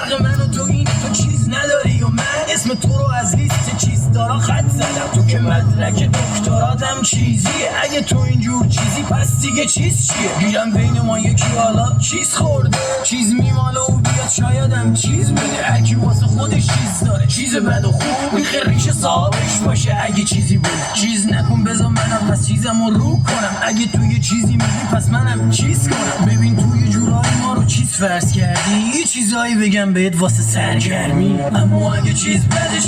فرق من و تو اینه تو چیز نداری و من اسم تو رو از لیست چیز دارا خط زدم. تو که مدرک دکتراتم چیزیه، اگه تو اینجور چیزی پس دیگه چیز چیه؟ گیرم بین ما یکی حالا چیز خورده، چیز میماله و بیاد شایدم چیز بده. هرکی واسه خودش چیز داره، چیز بد و خوب میخه ریش صاحبش باشه. اگه چیزی بود چیز نکن بذار منم پس چیزمو رو کنم. اگه تو یه چیزی میگی پس منم چیز کنم. ببین تو یه جورایی ما رو چیز فرض کردی، یه چیزایی بگم بهت واسه سرگرمی. اما اگه چیز بده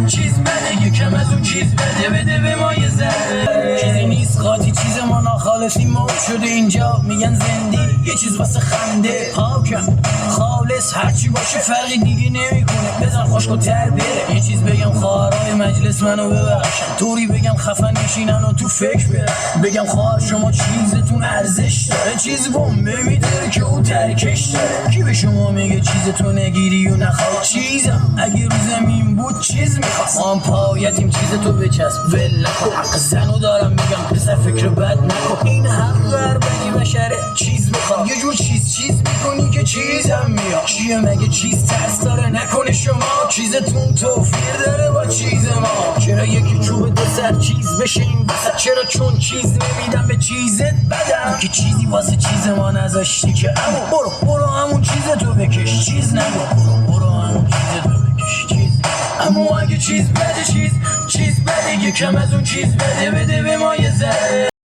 چیز بده یکم از اون چیز بده به ما یه ذره. چیزی نیست قاطی چیز ما ناخالصی ما شده اینجا میگن زندی، یه چیز واسه خنده پاکم خالص هرچی باشه فرقی دیگه نمیکنه. بزن خوشگو تر بره، یه چیز بگم خواهرای مجلس منو ببخشن، طوری بگم خفن نشینن و تو فکر برن. بگم خواهر شما چیزتون ارزش داره، چیز بمبه میده که او ترکش داره. کی به شما میگه چیزتو نگیری و نخواه؟ چیزم اگه رو زمین بود چیز میخواست. ما هم پایتیم چیزتو بچسب ول نکن. حق زنو دارم میگم پسر فکر بد نکن. این حق در بنی بشره چیز بخواد. یه جور چیز میکنی که چیزم میاد. چیه مگه چیز ترس داره نکنه شما؟ چیزتون توفیر داره با چیز ما. چرا یکی چوب دو سر چیز بشه این وسط؟ چرا چون چیز نمیدم به چیزت بدم که چیزی واسه چیز ما نذاشتی که. اما برو همون چیزتو بکش چیز نگو. برو همون چیزتو بکش چیز. اما اگه چیز بده چیز بده یکم از اون چیز بده به ما یه ذره.